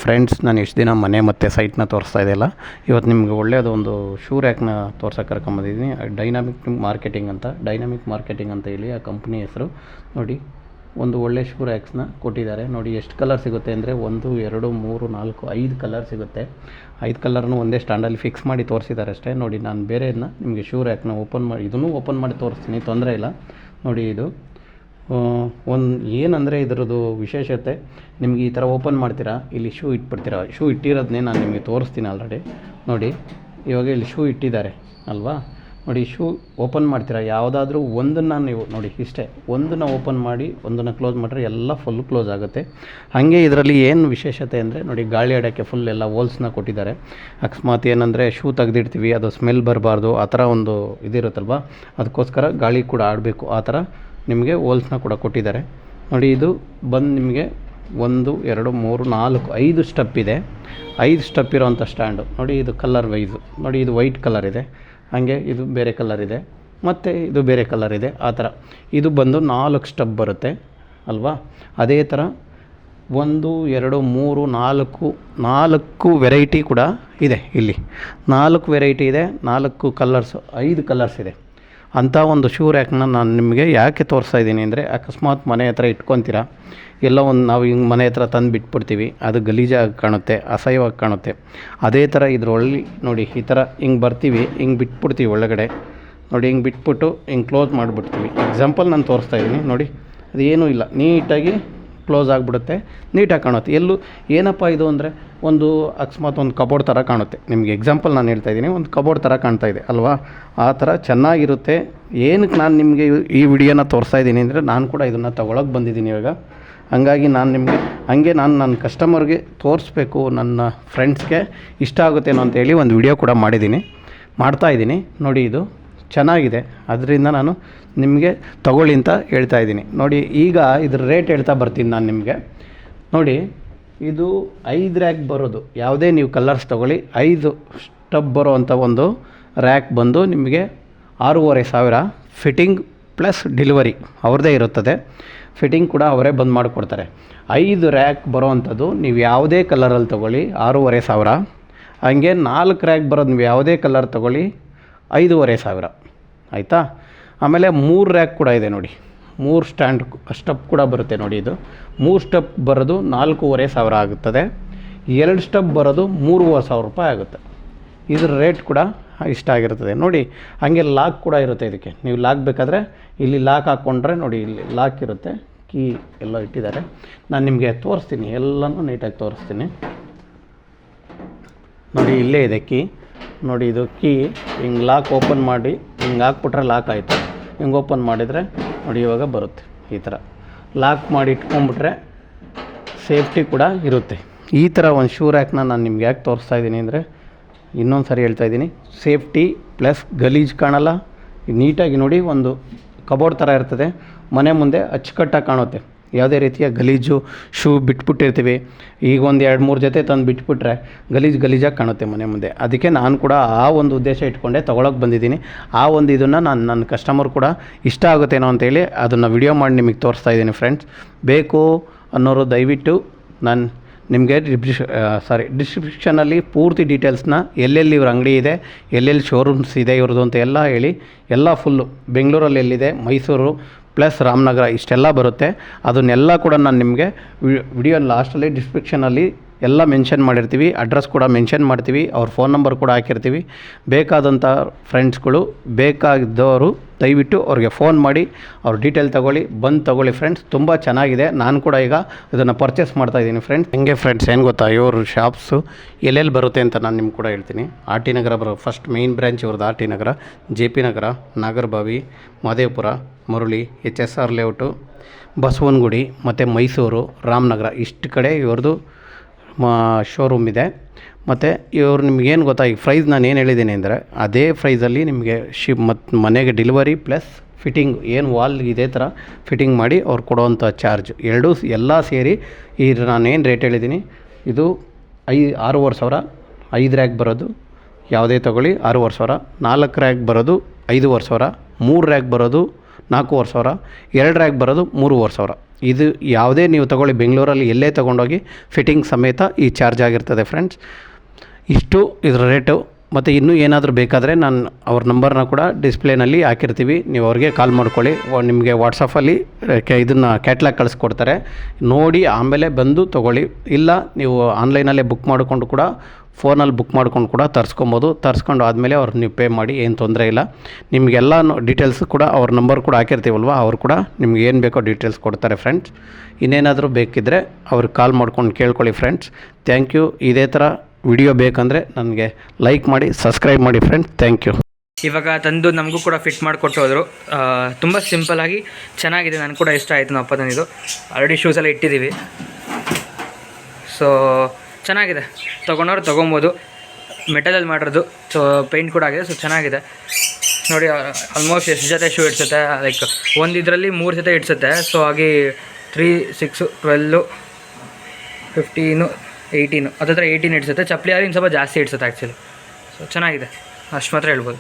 Friends, ನಾನು ಇಷ್ಟು ದಿನ ಮನೆ ಮತ್ತು ಸೈಟ್ನ ತೋರಿಸ್ತಾ ಇದೆಯಲ್ಲ, ಇವತ್ತು ನಿಮಗೆ ಒಳ್ಳೆಯದು ಒಂದು ಶೂ ರ್ಯಾಕ್ನ ತೋರ್ಸೋಕೆ ಕರ್ಕೊಂಬಂದಿದ್ದೀನಿ. ಡೈನಾಮಿಕ್ ಮಾರ್ಕೆಟಿಂಗ್ ಅಂತ ಹೇಳಿ ಆ ಕಂಪ್ನಿ ಹೆಸರು. ನೋಡಿ, ಒಂದು ಒಳ್ಳೆ ಶೂ ರ್ಯಾಕ್ಸ್ನ ಕೊಟ್ಟಿದ್ದಾರೆ. ನೋಡಿ ಎಷ್ಟು ಕಲರ್ ಸಿಗುತ್ತೆ ಅಂದರೆ 1 2 3 4 5 ಕಲರ್ ಸಿಗುತ್ತೆ. 5 ಕಲರ್ನು ಒಂದೇ ಸ್ಟ್ಯಾಂಡಲ್ಲಿ ಫಿಕ್ಸ್ ಮಾಡಿ ತೋರಿಸಿದ್ದಾರೆ ಅಷ್ಟೇ. ನೋಡಿ, ನಾನು ಬೇರೆಯದನ್ನ ನಿಮಗೆ ಶೂ ರ್ಯಾಕ್ನ ಇದನ್ನು ಓಪನ್ ಮಾಡಿ ತೋರಿಸ್ತೀನಿ, ತೊಂದರೆ ಇಲ್ಲ. ನೋಡಿ, ಇದು ಏನಂದರೆ ಇದರದ್ದು ವಿಶೇಷತೆ, ನಿಮಗೆ ಈ ಥರ ಓಪನ್ ಮಾಡ್ತೀರಾ, ಇಲ್ಲಿ ಶೂ ಇಟ್ಬಿಡ್ತೀರಾ. ಶೂ ಇಟ್ಟಿರೋದನ್ನೇ ನಾನು ನಿಮಗೆ ತೋರಿಸ್ತೀನಿ ಆಲ್ರೆಡಿ. ನೋಡಿ, ಇವಾಗ ಇಲ್ಲಿ ಶೂ ಇಟ್ಟಿದ್ದಾರೆ ಅಲ್ವಾ. ನೋಡಿ, ಶೂ ಓಪನ್ ಮಾಡ್ತೀರಾ, ಯಾವುದಾದ್ರೂ ಒಂದನ್ನು ನೀವು ನೋಡಿ, ಇಷ್ಟೇ ಒಂದನ್ನು ಓಪನ್ ಮಾಡಿ ಒಂದನ್ನು ಕ್ಲೋಸ್ ಮಾಡಿದ್ರೆ ಎಲ್ಲ ಫುಲ್ ಕ್ಲೋಸ್ ಆಗುತ್ತೆ. ಹಾಗೆ ಇದರಲ್ಲಿ ಏನು ವಿಶೇಷತೆ ಅಂದರೆ, ನೋಡಿ, ಗಾಳಿ ಆಡೋಕ್ಕೆ ಫುಲ್ ಎಲ್ಲ ಹೋಲ್ಸ್ನ ಕೊಟ್ಟಿದ್ದಾರೆ. ಅಕಸ್ಮಾತ್ ಏನಂದರೆ ಶೂ ತೆಗೆದಿಡ್ತೀವಿ, ಅದು ಸ್ಮೆಲ್ ಬರಬಾರ್ದು, ಆ ಥರ ಒಂದು ಇದಿರುತ್ತಲ್ವ, ಅದಕ್ಕೋಸ್ಕರ ಗಾಳಿ ಕೂಡ ಆಡಬೇಕು, ಆ ಥರ ನಿಮಗೆ ಹೋಲ್ಸ್ನ ಕೂಡ ಕೊಟ್ಟಿದ್ದಾರೆ. ನೋಡಿ, ಇದು ಬಂದು ನಿಮಗೆ 1 2 3 4 5 ಸ್ಟೆಪ್ ಇದೆ. 5 ಸ್ಟೆಪ್ ಇರೋವಂಥ ಸ್ಟ್ಯಾಂಡು. ನೋಡಿ, ಇದು ಕಲರ್ ವೈಸು. ನೋಡಿ, ಇದು ವೈಟ್ ಕಲರ್ ಇದೆ, ಹಾಗೆ ಇದು ಬೇರೆ ಕಲರ್ ಇದೆ, ಮತ್ತು ಇದು ಬೇರೆ ಕಲರ್ ಇದೆ. ಆ ಥರ ಇದು ಬಂದು 4 ಸ್ಟೆಪ್ ಬರುತ್ತೆ ಅಲ್ವಾ. ಅದೇ ಥರ 1 2 3 4 ವೆರೈಟಿ ಕೂಡ ಇದೆ. ಇಲ್ಲಿ 4 ವೆರೈಟಿ ಇದೆ, 4 ಕಲರ್ಸು, 5 ಕಲರ್ಸ್ ಇದೆ. ಅಂಥ ಒಂದು ಶೂ ರ್ಯಾಕ್ನ ನಾನು ನಿಮಗೆ ಯಾಕೆ ತೋರಿಸ್ತಾ ಇದ್ದೀನಿ ಅಂದರೆ, ಅಕಸ್ಮಾತ್ ಮನೆ ಹತ್ರ ಇಟ್ಕೊತೀರಾ, ಎಲ್ಲ ಒಂದು ನಾವು ಹಿಂಗೆ ಮನೆ ಹತ್ರ ತಂದು ಬಿಟ್ಬಿಡ್ತೀವಿ, ಅದು ಗಲೀಜಾಗಿ ಕಾಣುತ್ತೆ, ಅಸಹ್ಯವಾಗಿ ಕಾಣುತ್ತೆ. ಅದೇ ಥರ ಇದರೊಳ್ಳಿ ನೋಡಿ, ಈ ಥರ ಹಿಂಗೆ ಬರ್ತೀವಿ, ಹಿಂಗೆ ಬಿಟ್ಬಿಡ್ತೀವಿ ಒಳಗಡೆ. ನೋಡಿ, ಹಿಂಗೆ ಬಿಟ್ಬಿಟ್ಟು ಹಿಂಗೆ ಕ್ಲೋಸ್ ಮಾಡಿಬಿಡ್ತೀವಿ. ಎಕ್ಸಾಂಪಲ್ ನಾನು ತೋರಿಸ್ತಾ ಇದ್ದೀನಿ. ನೋಡಿ, ಅದೇನೂ ಇಲ್ಲ, ನೀಟಾಗಿ ಕ್ಲೋಸ್ ಆಗಿಬಿಡುತ್ತೆ, ನೀಟಾಗಿ ಕಾಣುತ್ತೆ. ಏನಪ್ಪ ಇದು ಅಂದರೆ, ಒಂದು ಅಕಸ್ಮಾತ್ ಒಂದು ಕಬೋರ್ಡ್ ಥರ ಕಾಣುತ್ತೆ. ನಿಮಗೆ ಎಕ್ಸಾಂಪಲ್ ನಾನು ಹೇಳ್ತಾ ಇದ್ದೀನಿ, ಒಂದು ಕಬೋರ್ಡ್ ಥರ ಕಾಣ್ತಾ ಇದೆ ಅಲ್ವಾ, ಆ ಥರ ಚೆನ್ನಾಗಿರುತ್ತೆ. ಏನಕ್ಕೆ ನಾನು ನಿಮಗೆ ಈ ವಿಡಿಯೋನ ತೋರಿಸ್ತಾ ಇದ್ದೀನಿ ಅಂದರೆ, ನಾನು ಕೂಡ ಇದನ್ನು ತೊಗೊಳಕ್ಕೆ ಬಂದಿದ್ದೀನಿ ಇವಾಗ. ಹಾಗಾಗಿ ನಾನು ನನ್ನ ಕಸ್ಟಮರ್ಗೆ ತೋರಿಸ್ಬೇಕು, ನನ್ನ ಫ್ರೆಂಡ್ಸ್ಗೆ ಇಷ್ಟ ಆಗುತ್ತೇನೋ ಅಂತೇಳಿ ಒಂದು ವಿಡಿಯೋ ಕೂಡ ಮಾಡ್ತಾಯಿದ್ದೀನಿ. ನೋಡಿ, ಇದು ಚೆನ್ನಾಗಿದೆ, ಅದರಿಂದ ನಾನು ನಿಮಗೆ ತಗೊಳ್ಳಿ ಅಂತ ಹೇಳ್ತಾ ಇದ್ದೀನಿ. ನೋಡಿ, ಈಗ ಇದ್ರ ರೇಟ್ ಹೇಳ್ತಾ ಬರ್ತೀನಿ ನಾನು ನಿಮಗೆ. ನೋಡಿ, ಇದು 5 ರ್ಯಾಕ್ ಬರೋದು, ಯಾವುದೇ ನೀವು ಕಲರ್ಸ್ ತೊಗೊಳ್ಳಿ, 5 ಸ್ಟಬ್ ಬರೋ ಅಂಥ ಒಂದು ರ್ಯಾಕ್ ಬಂದು ನಿಮಗೆ 6,500. ಫಿಟ್ಟಿಂಗ್ ಪ್ಲಸ್ ಡೆಲಿವರಿ ಅವ್ರದ್ದೇ ಇರುತ್ತದೆ. ಫಿಟ್ಟಿಂಗ್ ಕೂಡ ಅವರೇ ಬಂದು ಮಾಡಿಕೊಡ್ತಾರೆ. 5 ರ್ಯಾಕ್ ಬರೋ ಅಂಥದ್ದು ನೀವು ಯಾವುದೇ ಕಲರಲ್ಲಿ ತೊಗೊಳ್ಳಿ 6,500. ಹಾಗೆ 4 ರ್ಯಾಕ್ ಬರೋದು ನೀವು ಯಾವುದೇ ಕಲರ್ ತೊಗೊಳ್ಳಿ 5,500. ಆಯಿತಾ. ಆಮೇಲೆ 3 ರ್ಯಾಕ್ ಕೂಡ ಇದೆ. ನೋಡಿ, 3 ಸ್ಟೆಪ್ ಕೂಡ ಬರುತ್ತೆ. ನೋಡಿ, ಇದು 3 ಸ್ಟೆಪ್ ಬರೋದು 4,500 ಆಗುತ್ತದೆ. 2 ಸ್ಟೆಪ್ ಬರೋದು 3,500 ರೂಪಾಯಿ ಆಗುತ್ತೆ. ಇದ್ರ ರೇಟ್ ಕೂಡ ಇಷ್ಟ ಆಗಿರ್ತದೆ. ನೋಡಿ, ಹಾಗೆ ಲಾಕ್ ಕೂಡ ಇರುತ್ತೆ ಇದಕ್ಕೆ. ನೀವು ಲಾಕ್ ಬೇಕಾದರೆ ಇಲ್ಲಿ ಲಾಕ್ ಹಾಕ್ಕೊಂಡ್ರೆ ನೋಡಿ, ಇಲ್ಲಿ ಲಾಕ್ ಇರುತ್ತೆ, ಕೀ ಎಲ್ಲ ಇಟ್ಟಿದ್ದಾರೆ. ನಾನು ನಿಮಗೆ ತೋರಿಸ್ತೀನಿ, ಎಲ್ಲನೂ ನೀಟಾಗಿ ತೋರಿಸ್ತೀನಿ. ನೋಡಿ, ಇಲ್ಲೇ ಇದೆ ಕೀ. ನೋಡಿ, ಇದು ಕೀ ಹಿಂಗೆ ಲಾಕ್ ಓಪನ್ ಮಾಡಿ ಹಿಂಗೆ ಹಾಕ್ಬಿಟ್ರೆ ಲಾಕ್ ಆಯಿತು. ಹಿಂಗೆ ಓಪನ್ ಮಾಡಿದರೆ ನೋಡಿ, ಇವಾಗ ಬರುತ್ತೆ. ಈ ಥರ ಲಾಕ್ ಮಾಡಿ ಇಟ್ಕೊಂಡ್ಬಿಟ್ರೆ ಸೇಫ್ಟಿ ಕೂಡ ಇರುತ್ತೆ. ಈ ಥರ ಒಂದು ಶೂ ರ್ಯಾಕ್ನ ನಾನು ನಿಮ್ಗೆ ಯಾಕೆ ತೋರಿಸ್ತಾ ಇದ್ದೀನಿ ಅಂದರೆ, ಇನ್ನೊಂದು ಸಾರಿ ಹೇಳ್ತಾ ಇದ್ದೀನಿ, ಸೇಫ್ಟಿ ಪ್ಲಸ್ ಗಲೀಜು ಕಾಣಲ್ಲ. ನೀಟಾಗಿ ನೋಡಿ, ಒಂದು ಕಬೋರ್ಡ್ ಥರ ಇರ್ತದೆ, ಮನೆ ಮುಂದೆ ಅಚ್ಚುಕಟ್ಟಾಗಿ ಕಾಣುತ್ತೆ. ಯಾವುದೇ ರೀತಿಯ ಗಲೀಜು ಶೂ ಬಿಟ್ಬಿಟ್ಟಿರ್ತೀವಿ, ಈಗ ಒಂದು 2-3 ಜೊತೆ ತಂದು ಬಿಟ್ಬಿಟ್ರೆ ಗಲೀಜಾಗಿ ಕಾಣುತ್ತೆ ಮನೆ ಮುಂದೆ. ಅದಕ್ಕೆ ನಾನು ಕೂಡ ಆ ಒಂದು ಉದ್ದೇಶ ಇಟ್ಕೊಂಡೆ ತೊಗೊಳಕ್ಕೆ ಬಂದಿದ್ದೀನಿ. ಆ ಒಂದು ಇದನ್ನು ನನ್ನ ಕಸ್ಟಮರ್ ಕೂಡ ಇಷ್ಟ ಆಗುತ್ತೇನೋ ಅಂತೇಳಿ ಅದನ್ನು ವಿಡಿಯೋ ಮಾಡಿ ನಿಮಗೆ ತೋರಿಸ್ತಾ ಇದ್ದೀನಿ. ಫ್ರೆಂಡ್ಸ್, ಬೇಕು ಅನ್ನೋರು ದಯವಿಟ್ಟು ನಾನು ನಿಮಗೆ ಡಿಸ್ಕ್ರಿಪ್ಷನಲ್ಲಿ ಪೂರ್ತಿ ಡೀಟೇಲ್ಸ್ನ, ಎಲ್ಲೆಲ್ಲಿ ಇವ್ರ ಅಂಗಡಿ ಇದೆ, ಎಲ್ಲೆಲ್ಲಿ ಶೋರೂಮ್ಸ್ ಇದೆ ಇವ್ರದ್ದು ಅಂತ ಎಲ್ಲ ಹೇಳಿ, ಎಲ್ಲ ಫುಲ್ಲು ಬೆಂಗಳೂರಲ್ಲಿ ಎಲ್ಲಿದೆ, ಮೈಸೂರು ಪ್ಲಸ್ ರಾಮನಗರ ಇಷ್ಟೆಲ್ಲ ಬರುತ್ತೆ. ಅದನ್ನೆಲ್ಲ ಕೂಡ ನಾನು ನಿಮಗೆ ವಿಡಿಯೋ ಲಾಸ್ಟಲ್ಲಿ ಡಿಸ್ಕ್ರಿಪ್ಷನಲ್ಲಿ ಎಲ್ಲ ಮೆನ್ಷನ್ ಮಾಡಿರ್ತೀವಿ. ಅಡ್ರೆಸ್ ಕೂಡ ಮೆನ್ಷನ್ ಮಾಡ್ತೀವಿ, ಅವ್ರ ಫೋನ್ ನಂಬರ್ ಕೂಡ ಹಾಕಿರ್ತೀವಿ. ಬೇಕಾದಂಥ ಫ್ರೆಂಡ್ಸ್ಗಳು, ಬೇಕಾಗಿದ್ದವರು ದಯವಿಟ್ಟು ಅವ್ರಿಗೆ ಫೋನ್ ಮಾಡಿ ಅವ್ರ ಡೀಟೇಲ್ ತೊಗೊಳ್ಳಿ ಫ್ರೆಂಡ್ಸ್. ತುಂಬ ಚೆನ್ನಾಗಿದೆ. ನಾನು ಕೂಡ ಈಗ ಇದನ್ನು ಪರ್ಚೇಸ್ ಮಾಡ್ತಾಯಿದ್ದೀನಿ ಫ್ರೆಂಡ್ಸ್. ಹಂಗೆ ಫ್ರೆಂಡ್ಸ್, ಏನು ಗೊತ್ತಾ, ಇವ್ರ ಶಾಪ್ಸು ಎಲ್ಲೆಲ್ಲಿ ಬರುತ್ತೆ ಅಂತ ನಾನು ನಿಮ್ಗೆ ಕೂಡ ಹೇಳ್ತೀನಿ. RT ನಗರ ಫಸ್ಟ್ ಮೇನ್ ಬ್ರ್ಯಾಂಚ್ ಇವ್ರದ್ದು RT ನಗರ, JP ನಗರ, ನಾಗರಬಾವಿ, ಮಹದೇವಪುರ, ಮರುಳಿ, HSR ಲೇಔಟು, ಬಸವನಗುಡಿ ಮತ್ತು ಮೈಸೂರು, ರಾಮನಗರ ಇಷ್ಟು ಕಡೆ ಇವ್ರದ್ದು ಶೋರೂಮ್ ಇದೆ. ಮತ್ತು ಇವರು ನಿಮಗೇನು ಗೊತ್ತಾ, ಈಗ ಪ್ರೈಸ್ ನಾನು ಏನು ಹೇಳಿದ್ದೀನಿ ಅಂದರೆ, ಅದೇ ಪ್ರೈಸಲ್ಲಿ ನಿಮಗೆ ಮತ್ತು ಮನೆಗೆ ಡೆಲಿವರಿ ಪ್ಲಸ್ ಫಿಟ್ಟಿಂಗ್ ಏನು ವಾಲ್ ಇದೇ ಥರ ಫಿಟ್ಟಿಂಗ್ ಮಾಡಿ ಅವ್ರು ಕೊಡೋವಂಥ ಚಾರ್ಜ್ ಎಲ್ಲ ಸೇರಿ ನಾನೇನು ರೇಟ್ ಹೇಳಿದ್ದೀನಿ, ಇದು 6,500. 5 ರ್ಯಾಕ್ ಬರೋದು ಯಾವುದೇ ತೊಗೊಳ್ಳಿ 6,500. 4 ರ್ಯಾಕ್ ಬರೋದು 5,500. 3 ರ್ಯಾಕ್ ಬರೋದು 4,500. 2 ರ್ಯಾಕ್ ಬರೋದು 3,500. ಇದು ಯಾವುದೇ ನೀವು ತೊಗೊಳ್ಳಿ, ಬೆಂಗಳೂರಲ್ಲಿ ಎಲ್ಲೇ ತೊಗೊಂಡೋಗಿ ಫಿಟ್ಟಿಂಗ್ ಸಮೇತ ಈ ಚಾರ್ಜ್ ಆಗಿರ್ತದೆ ಫ್ರೆಂಡ್ಸ್. ಇಷ್ಟು ಇದರ ರೇಟು. ಮತ್ತು ಇನ್ನೂ ಏನಾದರೂ ಬೇಕಾದರೆ ನಾನು ಅವ್ರ ನಂಬರ್ನ ಕೂಡ ಡಿಸ್ಪ್ಲೇನಲ್ಲಿ ಹಾಕಿರ್ತೀವಿ, ನೀವು ಅವ್ರಿಗೆ ಕಾಲ್ ಮಾಡ್ಕೊಳ್ಳಿ. ನಿಮಗೆ ವಾಟ್ಸಪ್ಪಲ್ಲಿ ಇದನ್ನು ಕ್ಯಾಟ್ಲಾಗ್ ಕಳಿಸ್ಕೊಡ್ತಾರೆ, ನೋಡಿ ಆಮೇಲೆ ಬಂದು ತೊಗೊಳ್ಳಿ. ಇಲ್ಲ ನೀವು ಆನ್ಲೈನಲ್ಲೇ ಬುಕ್ ಮಾಡಿಕೊಂಡು ಕೂಡ, ಫೋನಲ್ಲಿ ಬುಕ್ ಮಾಡ್ಕೊಂಡು ಕೂಡ ತರಿಸ್ಕೊಬೋದು. ತರಿಸ್ಕೊಂಡು ಆದಮೇಲೆ ಅವ್ರು ನೀವು ಪೇ ಮಾಡಿ, ಏನು ತೊಂದರೆ ಇಲ್ಲ. ನಿಮಗೆಲ್ಲ ಡೀಟೇಲ್ಸ್ ಕೂಡ ಅವ್ರ ನಂಬರ್ ಕೂಡ ಹಾಕಿರ್ತೀವಲ್ವ, ಅವ್ರು ಕೂಡ ನಿಮ್ಗೆ ಏನು ಬೇಕೋ ಡೀಟೇಲ್ಸ್ ಕೊಡ್ತಾರೆ ಫ್ರೆಂಡ್ಸ್. ಇನ್ನೇನಾದರೂ ಬೇಕಿದ್ದರೆ ಅವ್ರಿಗೆ ಕಾಲ್ ಮಾಡ್ಕೊಂಡು ಕೇಳ್ಕೊಳ್ಳಿ ಫ್ರೆಂಡ್ಸ್. Thank you. ಇದೇ ಥರ ವಿಡಿಯೋ ಬೇಕಂದರೆ ನನಗೆ ಲೈಕ್ ಮಾಡಿ, ಸಬ್ಸ್ಕ್ರೈಬ್ ಮಾಡಿ ಫ್ರೆಂಡ್ಸ್. Thank you. ಇವಾಗ ತಂದು ನಮಗೂ ಕೂಡ ಫಿಟ್ ಮಾಡಿಕೊಟ್ಟು ಹೋದರು. ತುಂಬ ಸಿಂಪಲ್ಲಾಗಿ ಚೆನ್ನಾಗಿದೆ, ನನಗೆ ಕೂಡ ಇಷ್ಟ ಆಯಿತು. ನಮ್ಮ ಅಪ್ಪ ತಂದಿದ್ದು ಆಲ್ರೆಡಿ ಶೂಸೆಲ್ಲ ಇಟ್ಟಿದ್ದೀವಿ. ಸೊ ಚೆನ್ನಾಗಿದೆ, ತೊಗೊಂಡವ್ರು ತೊಗೊಬೋದು. ಮೆಟಲಲ್ಲಿ ಮಾಡಿರೋದು, ಸೊ ಪೇಂಟ್ ಕೂಡ ಆಗಿದೆ. ಸೊ ಚೆನ್ನಾಗಿದೆ ನೋಡಿ. ಆಲ್ಮೋಸ್ಟ್ ಎಷ್ಟು ಜೊತೆ ಶೂ ಇಡ್ಸುತ್ತೆ, ಲೈಕ್ ಒಂದು ಇದರಲ್ಲಿ 3 ಜೊತೆ ಇಡ್ಸುತ್ತೆ. ಸೊ ಹಾಗೆ 3, 6, 12, 15, 18 ಹತ್ತಿರ 18 ಇಡ್ಸುತ್ತೆ. ಚಪ್ಪಲಿ ಆದ್ರೆ ಇನ್ನು ಸ್ವಲ್ಪ ಜಾಸ್ತಿ ಇಡ್ಸುತ್ತೆ ಆ್ಯಕ್ಚುಲಿ. ಸೊ ಚೆನ್ನಾಗಿದೆ, ಅಷ್ಟು ಮಾತ್ರ ಹೇಳ್ಬೋದು.